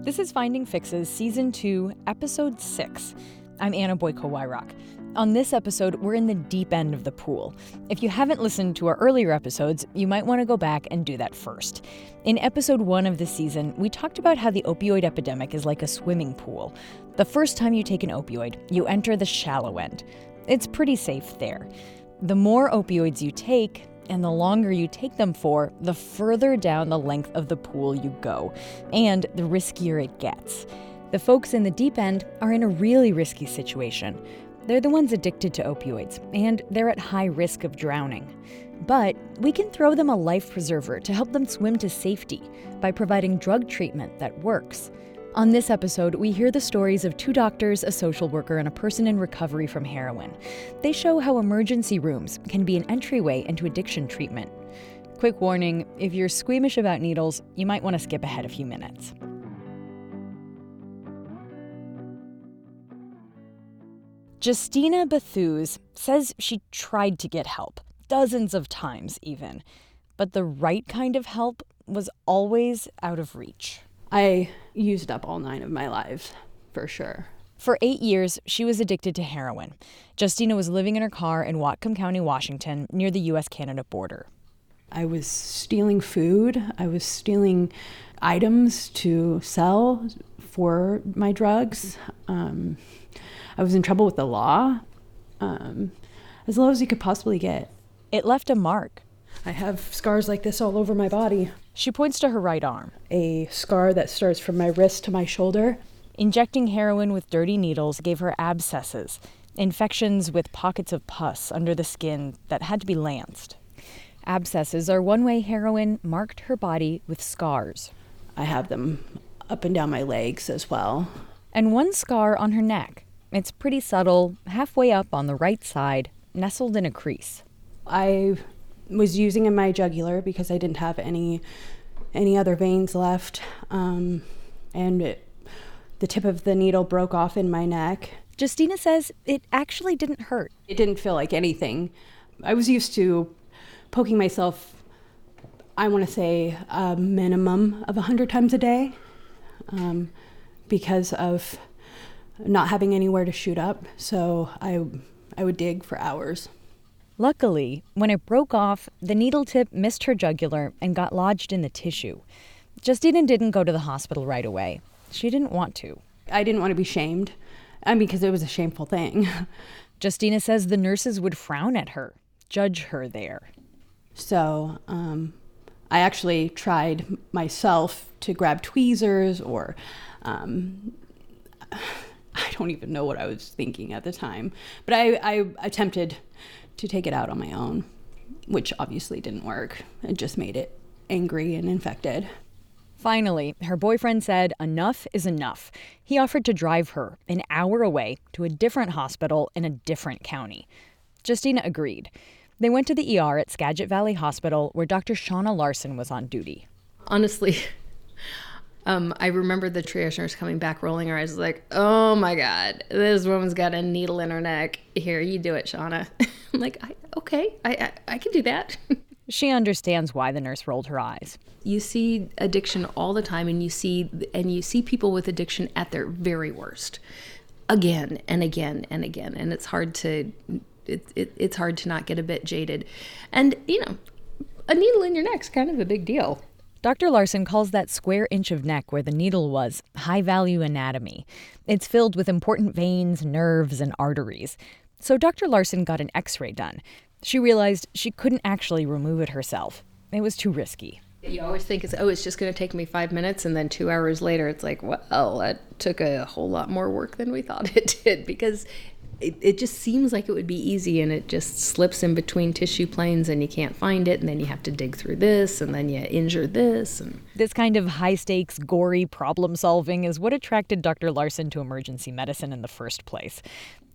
This is Finding Fixes, Season 2, Episode 6. I'm Anna Boyko-Wyrock. On this episode, we're in the deep end of the pool. If you haven't listened to our earlier episodes, you might want to go back and do that first. In Episode 1 of this season, we talked about how the opioid epidemic is like a swimming pool. The first time you take an opioid, you enter the shallow end. It's pretty safe there. The more opioids you take, and the longer you take them for, the further down the length of the pool you go, and the riskier it gets. The folks in the deep end are in a really risky situation. They're the ones addicted to opioids, and they're at high risk of drowning. But we can throw them a life preserver to help them swim to safety by providing drug treatment that works. On this episode, we hear the stories of 2 doctors, a social worker, and a person in recovery from heroin. They show how emergency rooms can be an entryway into addiction treatment. Quick warning, if you're squeamish about needles, you might want to skip ahead a few minutes. Justina Bethuse says she tried to get help, dozens of times even, but the right kind of help was always out of reach. I used up all 9 of my lives, for sure. For 8 years, she was addicted to heroin. Justina was living in her car in Whatcom County, Washington, near the U.S.-Canada border. I was stealing food. I was stealing items to sell for my drugs. I was in trouble with the law, as low as you could possibly get. It left a mark. I have scars like this all over my body. She points to her right arm. A scar that starts from my wrist to my shoulder. Injecting heroin with dirty needles gave her abscesses, infections with pockets of pus under the skin that had to be lanced. Abscesses are one way heroin marked her body with scars. I have them up and down my legs as well. And one scar on her neck. It's pretty subtle, halfway up on the right side, nestled in a crease. I was using in my jugular because I didn't have any other veins left, and the tip of the needle broke off in my neck. Justina says it actually didn't hurt. It didn't feel like anything. I was used to poking myself, I want to say a minimum of 100 times a day, because of not having anywhere to shoot up, so I would dig for hours. Luckily, when it broke off, the needle tip missed her jugular and got lodged in the tissue. Justina didn't go to the hospital right away. She didn't want to. I didn't want to be shamed, because it was a shameful thing. Justina says the nurses would frown at her, judge her there. So I actually tried myself to grab tweezers or I don't even know what I was thinking at the time. But I attempted to take it out on my own, which obviously didn't work. It just made it angry and infected. Finally, her boyfriend said enough is enough. He offered to drive her an hour away to a different hospital in a different county. Justina agreed. They went to the ER at Skagit Valley Hospital where Dr. Shauna Larson was on duty. Honestly, I remember the triage nurse coming back, rolling her eyes, like, oh my God, this woman's got a needle in her neck. Here, you do it, Shauna. I'm like, okay, I can do that. She understands why the nurse rolled her eyes. You see addiction all the time, and you see people with addiction at their very worst, again and again and again, and it's hard to not get a bit jaded. And a needle in your neck's kind of a big deal. Dr. Larson calls that square inch of neck where the needle was high-value anatomy. It's filled with important veins, nerves, and arteries. So Dr. Larson got an X-ray done. She realized she couldn't actually remove it herself. It was too risky. You always think it's just going to take me 5 minutes, and then 2 hours later, it's like, well, that took a whole lot more work than we thought it did, because it just seems like it would be easy, and it just slips in between tissue planes, and you can't find it, and then you have to dig through this, and then you injure this. And this kind of high-stakes, gory problem-solving is what attracted Dr. Larson to emergency medicine in the first place.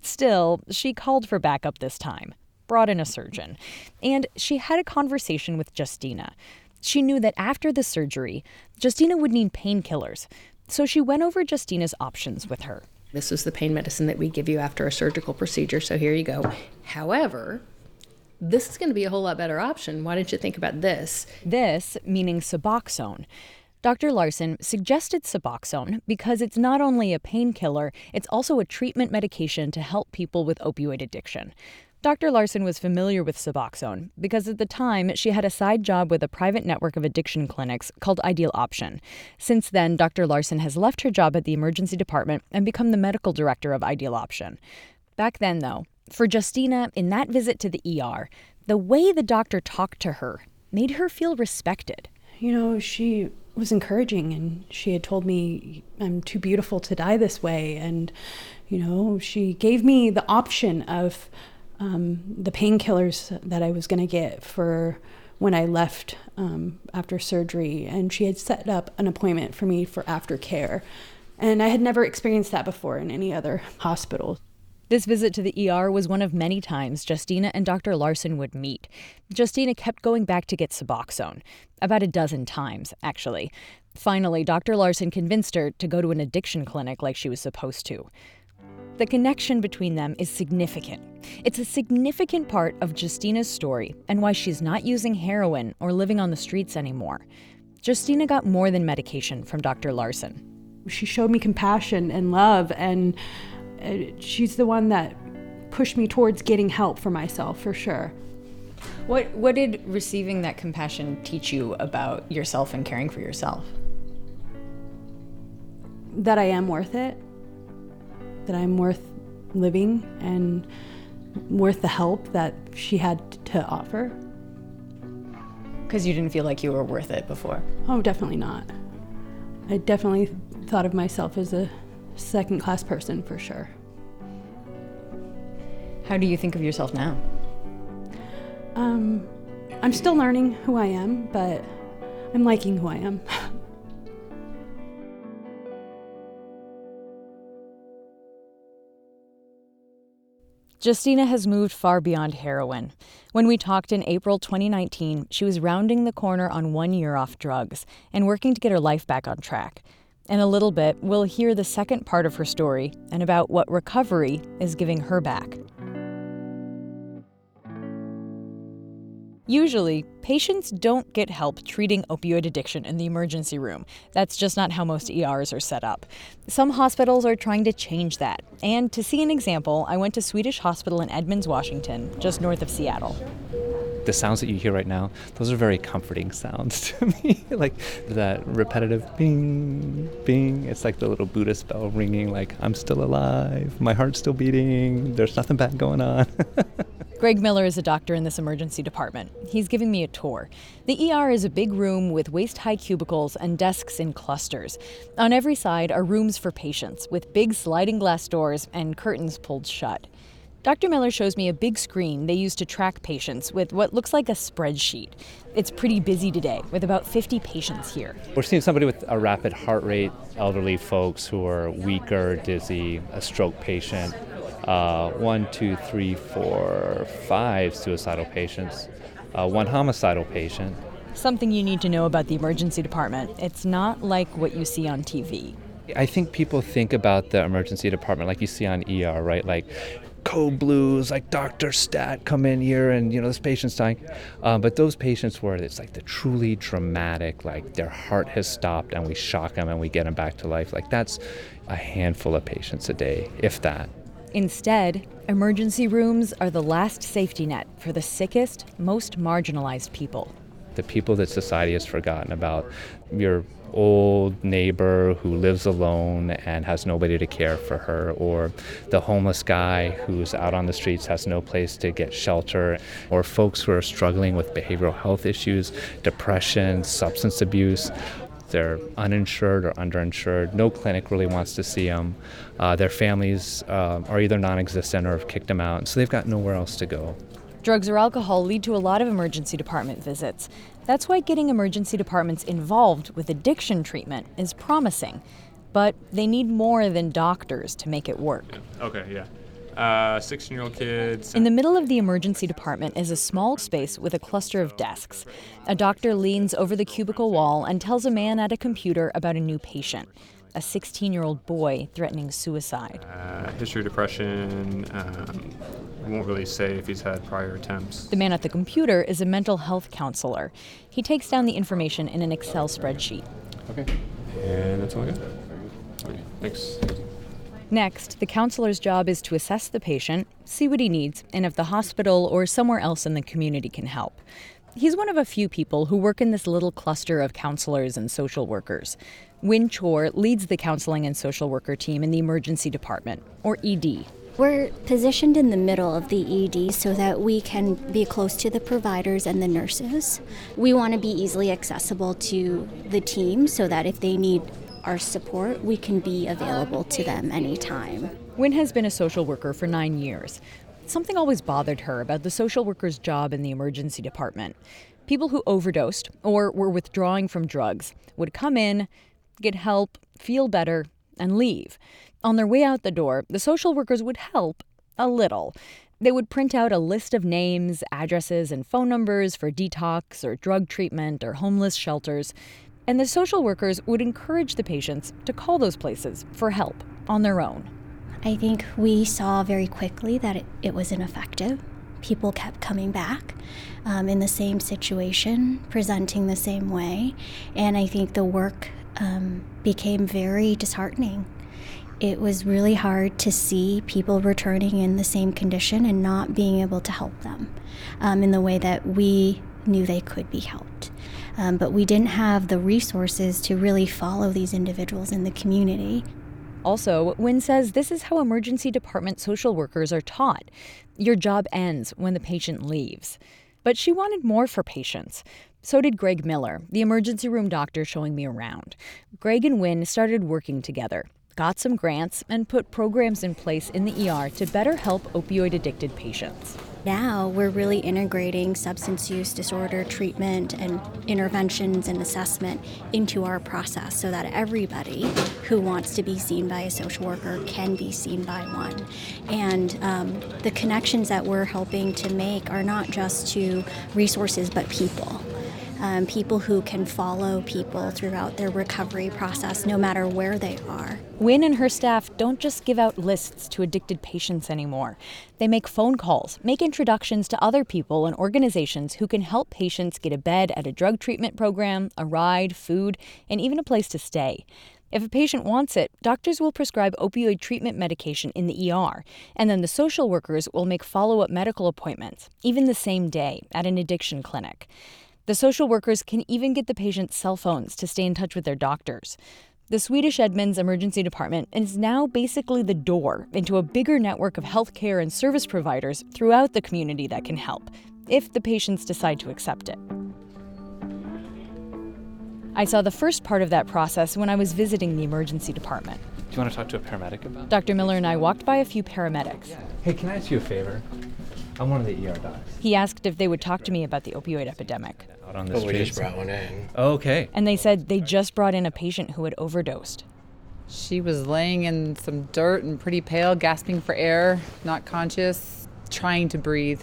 Still, she called for backup this time, brought in a surgeon, and she had a conversation with Justina. She knew that after the surgery, Justina would need painkillers, so she went over Justina's options with her. This is the pain medicine that we give you after a surgical procedure, so here you go. However, this is going to be a whole lot better option. Why don't you think about this? This, meaning Suboxone. Dr. Larson suggested Suboxone because it's not only a painkiller, it's also a treatment medication to help people with opioid addiction. Dr. Larson was familiar with Suboxone because at the time she had a side job with a private network of addiction clinics called Ideal Option. Since then, Dr. Larson has left her job at the emergency department and become the medical director of Ideal Option. Back then, though, for Justina, in that visit to the ER, the way the doctor talked to her made her feel respected. She was encouraging, and she had told me I'm too beautiful to die this way. And, she gave me the option of the painkillers that I was going to get for when I left after surgery. And she had set up an appointment for me for aftercare. And I had never experienced that before in any other hospital. This visit to the ER was one of many times Justina and Dr. Larson would meet. Justina kept going back to get Suboxone, about a dozen times, actually. Finally, Dr. Larson convinced her to go to an addiction clinic like she was supposed to. The connection between them is significant. It's a significant part of Justina's story and why she's not using heroin or living on the streets anymore. Justina got more than medication from Dr. Larson. She showed me compassion and love, and she's the one that pushed me towards getting help for myself, for sure. What did receiving that compassion teach you about yourself and caring for yourself? That I am worth it, that I'm worth living and worth the help that she had to offer. Because you didn't feel like you were worth it before? Oh, definitely not. I definitely thought of myself as a second-class person, for sure. How do you think of yourself now? I'm still learning who I am, but I'm liking who I am. Justina has moved far beyond heroin. When we talked in April 2019, she was rounding the corner on 1 year off drugs and working to get her life back on track. In a little bit, we'll hear the second part of her story and about what recovery is giving her back. Usually, patients don't get help treating opioid addiction in the emergency room. That's just not how most ERs are set up. Some hospitals are trying to change that. And to see an example, I went to Swedish Hospital in Edmonds, Washington, just north of Seattle. The sounds that you hear right now, those are very comforting sounds to me. Like that repetitive bing, bing. It's like the little Buddhist bell ringing, like, I'm still alive, my heart's still beating, there's nothing bad going on. Greg Miller is a doctor in this emergency department. He's giving me a tour. The ER is a big room with waist-high cubicles and desks in clusters. On every side are rooms for patients with big sliding glass doors and curtains pulled shut. Dr. Miller shows me a big screen they use to track patients with what looks like a spreadsheet. It's pretty busy today, with about 50 patients here. We're seeing somebody with a rapid heart rate, elderly folks who are weaker, dizzy, a stroke patient, 1, 2, 3, 4, 5 suicidal patients, 1 homicidal patient. Something you need to know about the emergency department. It's not like what you see on TV. I think people think about the emergency department like you see on ER, right? Like code blues, like Dr. Stat come in here and, this patient's dying. But those patients where it's like the truly dramatic, like their heart has stopped and we shock them and we get them back to life. Like that's a handful of patients a day, if that. Instead, emergency rooms are the last safety net for the sickest, most marginalized people. The people that society has forgotten about, your old neighbor who lives alone and has nobody to care for her, or the homeless guy who's out on the streets, has no place to get shelter, or folks who are struggling with behavioral health issues, depression, substance abuse. They're uninsured or underinsured. No clinic really wants to see them. Their families are either non-existent or have kicked them out, so they've got nowhere else to go. Drugs or alcohol lead to a lot of emergency department visits. That's why getting emergency departments involved with addiction treatment is promising. But they need more than doctors to make it work. Okay, yeah. 16-year-old kids. In the middle of the emergency department is a small space with a cluster of desks. A doctor leans over the cubicle wall and tells a man at a computer about a new patient, a 16-year-old boy threatening suicide. History of depression. I won't really say if he's had prior attempts. The man at the computer is a mental health counselor. He takes down the information in an Excel spreadsheet. Okay. And that's all I got. Okay, thanks. Next, the counselor's job is to assess the patient, see what he needs, and if the hospital or somewhere else in the community can help. He's one of a few people who work in this little cluster of counselors and social workers. Win Chor leads the counseling and social worker team in the emergency department, or ED. We're positioned in the middle of the ED so that we can be close to the providers and the nurses. We want to be easily accessible to the team so that if they need our support, we can be available to them anytime. Win has been a social worker for 9 years. Something always bothered her about the social worker's job in the emergency department. People who overdosed or were withdrawing from drugs would come in, get help, feel better, and leave. On their way out the door, the social workers would help a little. They would print out a list of names, addresses, and phone numbers for detox or drug treatment or homeless shelters. And the social workers would encourage the patients to call those places for help on their own. I think we saw very quickly that it was ineffective. People kept coming back in the same situation, presenting the same way. And I think the work became very disheartening. It was really hard to see people returning in the same condition and not being able to help them in the way that we knew they could be helped. But we didn't have the resources to really follow these individuals in the community. Also, Wynn says this is how emergency department social workers are taught. Your job ends when the patient leaves. But she wanted more for patients. So did Greg Miller, the emergency room doctor showing me around. Greg and Wynn started working together, got some grants, and put programs in place in the ER to better help opioid-addicted patients. Now we're really integrating substance use disorder treatment and interventions and assessment into our process so that everybody who wants to be seen by a social worker can be seen by one. And the connections that we're helping to make are not just to resources but people. People who can follow people throughout their recovery process no matter where they are. Wynn and her staff don't just give out lists to addicted patients anymore. They make phone calls, make introductions to other people and organizations who can help patients get a bed at a drug treatment program, a ride, food, and even a place to stay. If a patient wants it, doctors will prescribe opioid treatment medication in the ER, and then the social workers will make follow-up medical appointments, even the same day, at an addiction clinic. The social workers can even get the patient's cell phones to stay in touch with their doctors. The Swedish Edmunds Emergency Department is now basically the door into a bigger network of healthcare and service providers throughout the community that can help, if the patients decide to accept it. I saw the first part of that process when I was visiting the emergency department. Do you want to talk to a paramedic about it? Dr. Miller and I walked by a few paramedics. Hey, can I ask you a favor? I'm one of the ER docs. He asked if they would talk to me about the opioid epidemic. Out on the We streets. just brought one in. Okay. And they said they just brought in a patient who had overdosed. She was laying in some dirt and pretty pale, gasping for air, not conscious, trying to breathe,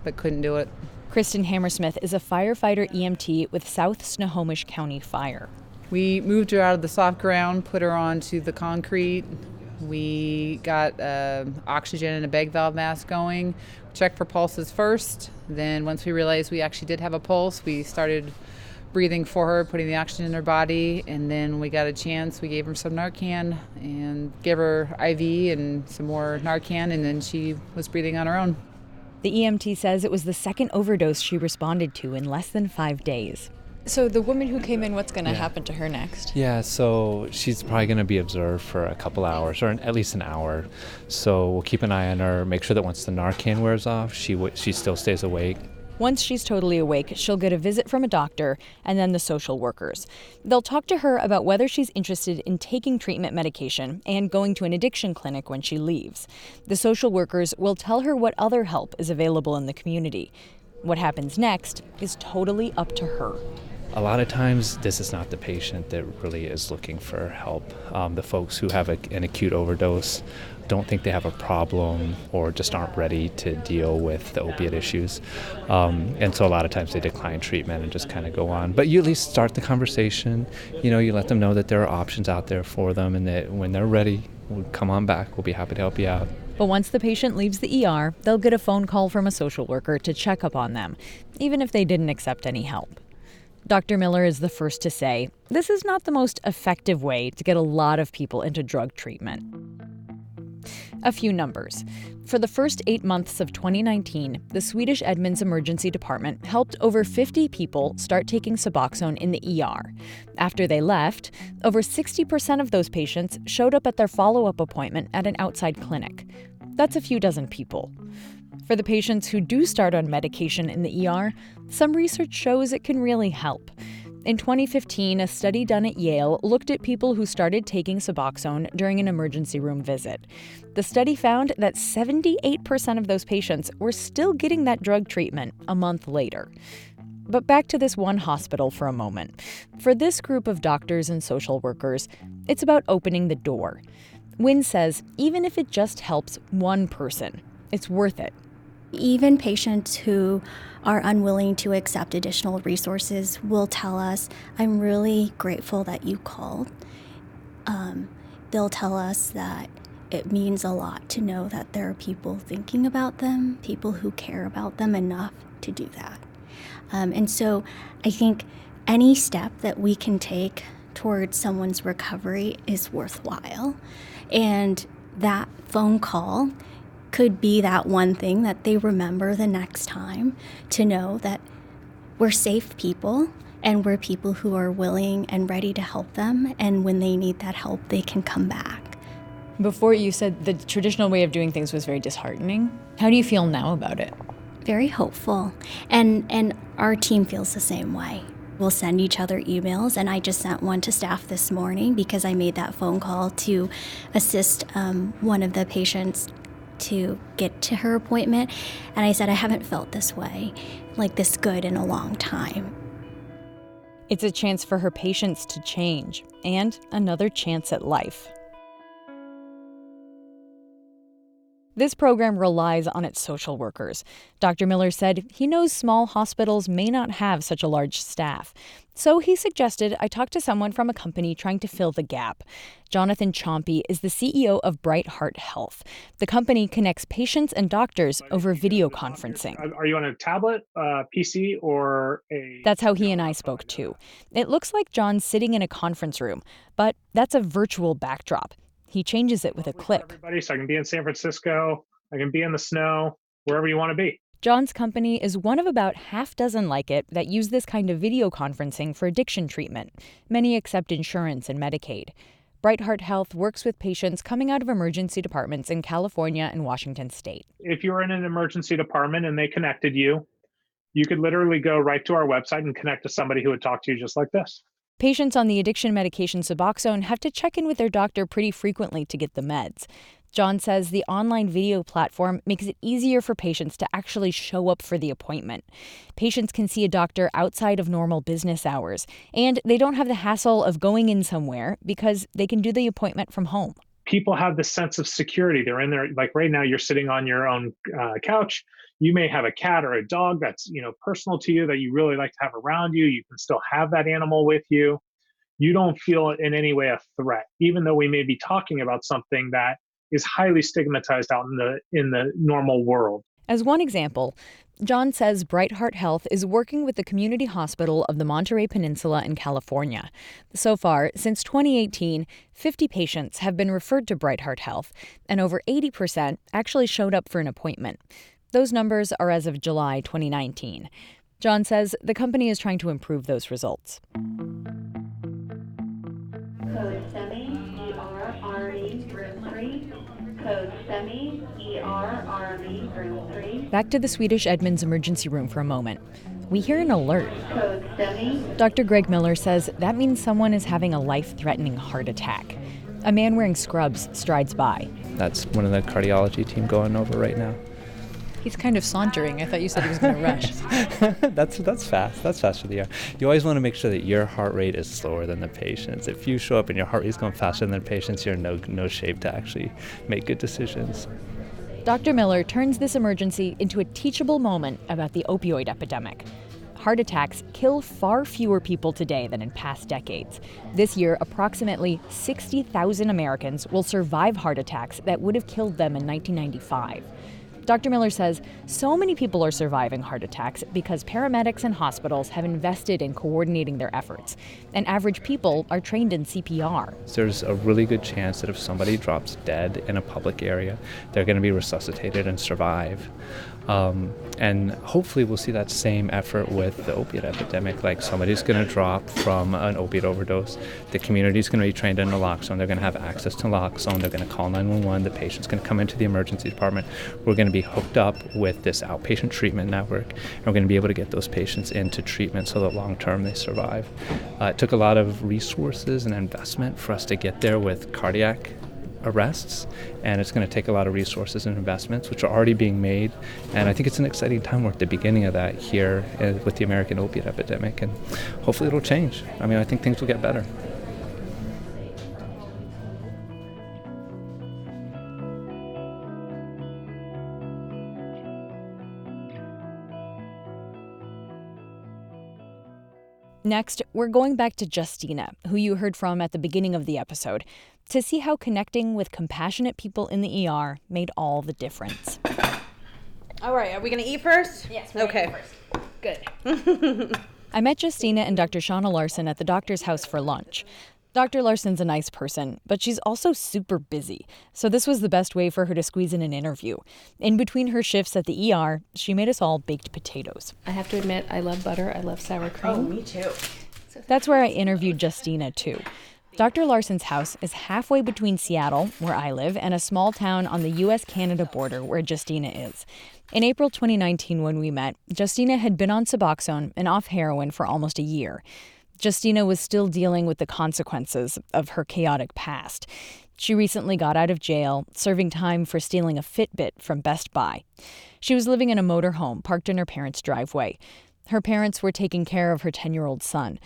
but couldn't do it. Kristen Hammersmith is a firefighter EMT with South Snohomish County Fire. We moved her out of the soft ground, put her onto the concrete. We got oxygen and a bag valve mask going. Checked for pulses first. Then once we realized we actually did have a pulse, we started breathing for her, putting the oxygen in her body. And then when we got a chance, we gave her some Narcan and gave her IV and some more Narcan, and then she was breathing on her own. The EMT says it was the second overdose she responded to in less than 5 days. So the woman who came in, what's going to happen to her next? Yeah, so she's probably going to be observed for a couple hours, or at least an hour. So we'll keep an eye on her, make sure that once the Narcan wears off, she still stays awake. Once she's totally awake, she'll get a visit from a doctor and then the social workers. They'll talk to her about whether she's interested in taking treatment medication and going to an addiction clinic when she leaves. The social workers will tell her what other help is available in the community. What happens next is totally up to her. A lot of times, this is not the patient that really is looking for help. The folks who have an acute overdose don't think they have a problem or just aren't ready to deal with the opiate issues. And so a lot of times they decline treatment and just kind of go on. But you at least start the conversation. You know, you let them know that there are options out there for them and that when they're ready, we'll come on back. We'll be happy to help you out. But once the patient leaves the ER, they'll get a phone call from a social worker to check up on them, even if they didn't accept any help. Dr. Miller is the first to say this is not the most effective way to get a lot of people into drug treatment. A few numbers. For the first 8 months of 2019, the Swedish Edmunds Emergency Department helped over 50 people start taking Suboxone in the ER. After they left, over 60% of those patients showed up at their follow-up appointment at an outside clinic. That's a few dozen people. For the patients who do start on medication in the ER, some research shows it can really help. In 2015, a study done at Yale looked at people who started taking Suboxone during an emergency room visit. The study found that 78% of those patients were still getting that drug treatment a month later. But back to this one hospital for a moment. For this group of doctors and social workers, it's about opening the door. Wynn says even if it just helps one person, it's worth it. Even patients who are unwilling to accept additional resources will tell us, I'm really grateful that you called. They'll tell us that it means a lot to know that there are people thinking about them, people who care about them enough to do that. And so I think any step that we can take towards someone's recovery is worthwhile. And that phone call could be that one thing that they remember the next time, to know that we're safe people and we're people who are willing and ready to help them. And when they need that help, they can come back. Before, you said the traditional way of doing things was very disheartening. How do you feel now about it? Very hopeful. And our team feels the same way. We'll send each other emails, and I just sent one to staff this morning because I made that phone call to assist one of the patients to get to her appointment. And I said, I haven't felt this way, like this good, in a long time. It's a chance for her patients to change, and another chance at life. This program relies on its social workers. Dr. Miller said he knows small hospitals may not have such a large staff. So he suggested I talk to someone from a company trying to fill the gap. Jonathan Chompy is the CEO of Bright Heart Health. The company connects patients and doctors over video conferencing. Are you on a tablet, PC, or a... That's how he and I spoke too. It looks like John's sitting in a conference room, but that's a virtual backdrop. He changes it with a click. Everybody, so I can be in San Francisco, I can be in the snow, wherever you want to be. John's company is one of about half dozen like it that use this kind of video conferencing for addiction treatment. Many accept insurance and Medicaid. Bright Heart Health works with patients coming out of emergency departments in California and Washington state. If you're in an emergency department and they connected you, you could literally go right to our website and connect to somebody who would talk to you just like this. Patients on the addiction medication Suboxone have to check in with their doctor pretty frequently to get the meds. John says the online video platform makes it easier for patients to actually show up for the appointment. Patients can see a doctor outside of normal business hours, and they don't have the hassle of going in somewhere because they can do the appointment from home. People have this sense of security. They're in there, like right now, you're sitting on your own couch. You may have a cat or a dog that's, personal to you that you really like to have around you. You can still have that animal with you. You don't feel in any way a threat, even though we may be talking about something that is highly stigmatized out in the normal world. As one example, John says Bright Heart Health is working with the community hospital of the Monterey Peninsula in California. So far, since 2018, 50 patients have been referred to Bright Heart Health, and over 80% actually showed up for an appointment. Those numbers are as of July 2019. John says the company is trying to improve those results. Code SEMI, ER, RME, room 3. Code SEMI, ER, RME, room 3. Back to the Swedish Edmunds emergency room for a moment. We hear an alert. Code SEMI. Dr. Greg Miller says that means someone is having a life-threatening heart attack. A man wearing scrubs strides by. That's one of the cardiology team going over right now. He's kind of sauntering. I thought you said he was going to rush. That's fast. That's fast for the air. You always want to make sure that your heart rate is slower than the patient's. If you show up and your heart rate's going faster than the patient's, you're in no shape to actually make good decisions. Dr. Miller turns this emergency into a teachable moment about the opioid epidemic. Heart attacks kill far fewer people today than in past decades. This year, approximately 60,000 Americans will survive heart attacks that would have killed them in 1995. Dr. Miller says so many people are surviving heart attacks because paramedics and hospitals have invested in coordinating their efforts, and average people are trained in CPR. There's a really good chance that if somebody drops dead in a public area, they're going to be resuscitated and survive. And hopefully we'll see that same effort with the opiate epidemic. Like, somebody's going to drop from an opiate overdose. The community's going to be trained in naloxone. They're going to have access to naloxone. They're going to call 911. The patient's going to come into the emergency department. We're going to be hooked up with this outpatient treatment network, and we're going to be able to get those patients into treatment so that long term they survive. It took a lot of resources and investment for us to get there with cardiac arrests, and it's going to take a lot of resources and investments, which are already being made. And I think it's an exciting time. We're at the beginning of that here with the American opiate epidemic, and hopefully it'll change. I mean, I think things will get better. Next, we're going back to Justina, who you heard from at the beginning of the episode, to see how connecting with compassionate people in the ER made all the difference. All right, are we going to eat first? Yes. Okay. Good. I met Justina and Dr. Shauna Larson at the doctor's house for lunch. Dr. Larson's a nice person, but she's also super busy, so this was the best way for her to squeeze in an interview. In between her shifts at the ER, she made us all baked potatoes. I have to admit, I love butter. I love sour cream. Oh, me too. That's where I interviewed Justina, too. Dr. Larson's house is halfway between Seattle, where I live, and a small town on the U.S.-Canada border where Justina is. In April 2019, when we met, Justina had been on Suboxone and off heroin for almost a year. Justina was still dealing with the consequences of her chaotic past. She recently got out of jail, serving time for stealing a Fitbit from Best Buy. She was living in a motorhome parked in her parents' driveway. Her parents were taking care of her 10-year-old son.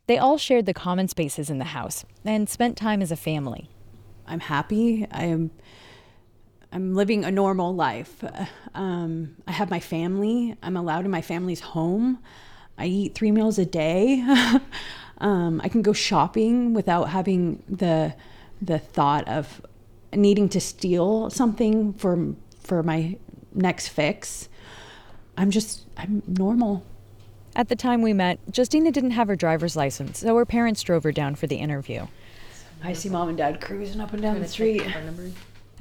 They all shared the common spaces in the house and spent time as a family. I'm happy. I'm living a normal life. I have my family. I'm allowed in my family's home. I eat 3 meals a day. I can go shopping without having the thought of needing to steal something for my next fix. I'm normal. At the time we met, Justina didn't have her driver's license, so her parents drove her down for the interview. I see Mom and Dad cruising up and down the street.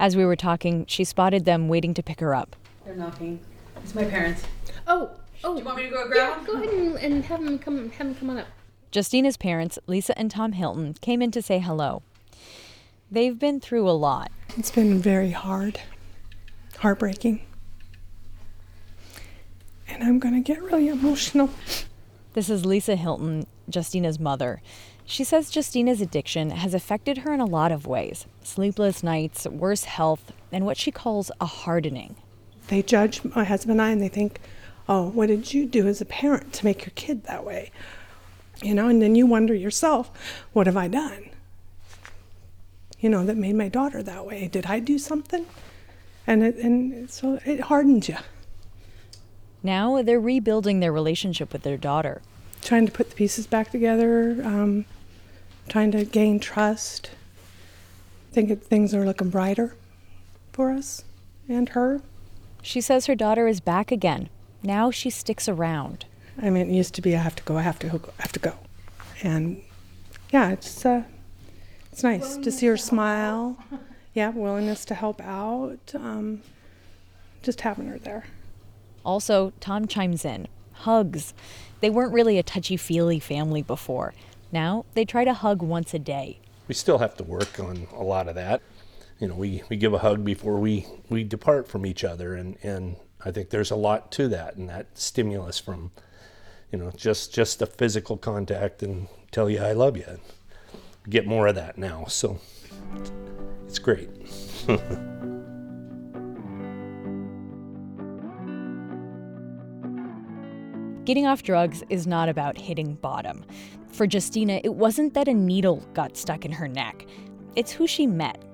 As we were talking, she spotted them waiting to pick her up. They're knocking. It's my parents. Oh. Do you want me to go grab them? Go ahead and have them come on up. Justina's parents, Lisa and Tom Hilton, came in to say hello. They've been through a lot. It's been very hard, heartbreaking. And I'm going to get really emotional. This is Lisa Hilton, Justina's mother. She says Justina's addiction has affected her in a lot of ways. Sleepless nights, worse health, and what she calls a hardening. They judge my husband and I, and they think, oh, what did you do as a parent to make your kid that way? You know, and then you wonder yourself, what have I done? You know, that made my daughter that way. Did I do something? And so it hardens you. Now they're rebuilding their relationship with their daughter. Trying to put the pieces back together, trying to gain trust. I think things are looking brighter for us and her. She says her daughter is back again. Now she sticks around. I mean, it used to be I have to go. And yeah, it's nice to see her smile. Yeah, willingness to help out. Just having her there. Also, Tom chimes in. Hugs. They weren't really a touchy-feely family before. Now they try to hug once a day. We still have to work on a lot of that. You know, we give a hug before we depart from each other, and I think there's a lot to that, and that stimulus from, you know, just the physical contact and tell you I love you. We get more of that now, so it's great. Getting off drugs is not about hitting bottom. For Justina, it wasn't that a needle got stuck in her neck. It's who she met.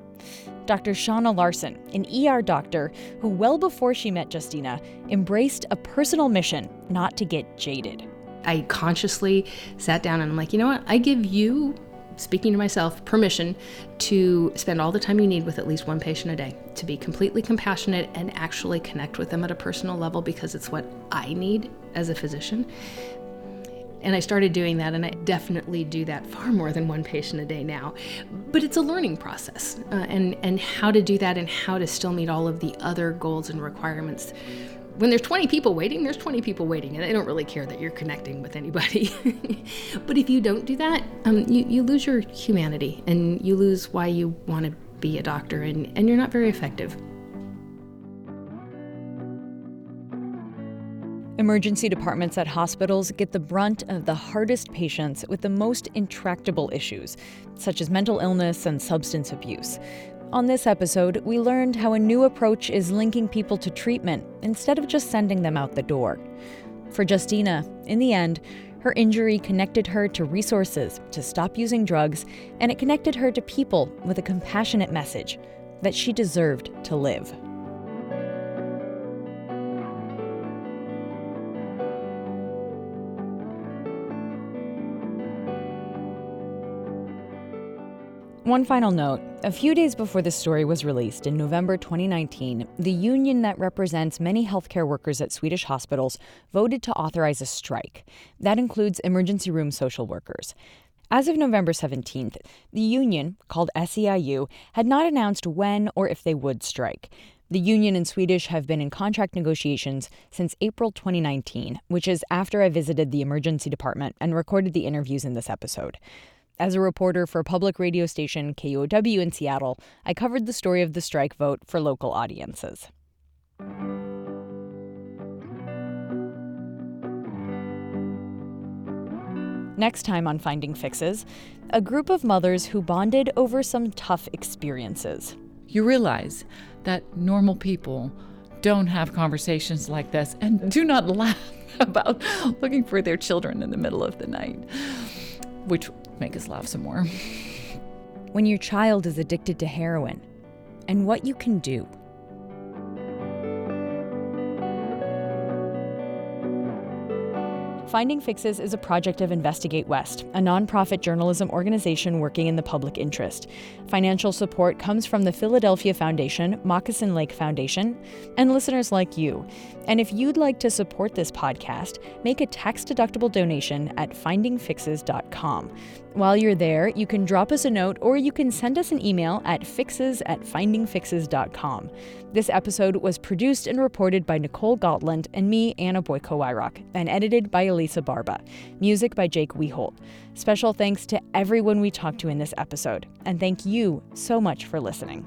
Dr. Shauna Larson, an ER doctor who, well before she met Justina, embraced a personal mission not to get jaded. I consciously sat down and I'm like, you know what? I give you speaking to myself, permission to spend all the time you need with at least one patient a day, to be completely compassionate and actually connect with them at a personal level, because it's what I need as a physician. And I started doing that, and I definitely do that far more than one patient a day now. But it's a learning process, and how to do that and how to still meet all of the other goals and requirements. When there's 20 people waiting, there's 20 people waiting, and they don't really care that you're connecting with anybody. But if you don't do that, you lose your humanity, and you lose why you want to be a doctor, and you're not very effective. Emergency departments at hospitals get the brunt of the hardest patients with the most intractable issues, such as mental illness and substance abuse. On this episode, we learned how a new approach is linking people to treatment instead of just sending them out the door. For Justina, in the end, her injury connected her to resources to stop using drugs, and it connected her to people with a compassionate message that she deserved to live. One final note, a few days before this story was released in November 2019, the union that represents many healthcare workers at Swedish hospitals voted to authorize a strike. That includes emergency room social workers. As of November 17th, the union, called SEIU, had not announced when or if they would strike. The union and Swedish have been in contract negotiations since April 2019, which is after I visited the emergency department and recorded the interviews in this episode. As a reporter for public radio station KUOW in Seattle, I covered the story of the strike vote for local audiences. Next time on Finding Fixes, a group of mothers who bonded over some tough experiences. You realize that normal people don't have conversations like this and do not laugh about looking for their children in the middle of the night, which make us laugh some more. When your child is addicted to heroin, and what you can do. Finding Fixes is a project of Investigate West, a nonprofit journalism organization working in the public interest. Financial support comes from the Philadelphia Foundation, Moccasin Lake Foundation, and listeners like you. And if you'd like to support this podcast, make a tax-deductible donation at findingfixes.com. While you're there, you can drop us a note or you can send us an email at fixes@findingfixes.com. This episode was produced and reported by Nicole Gottland and me, Anna Boyko-Wyrock, and edited by Elisa Barba. Music by Jake Weholt. Special thanks to everyone we talked to in this episode, and thank you so much for listening.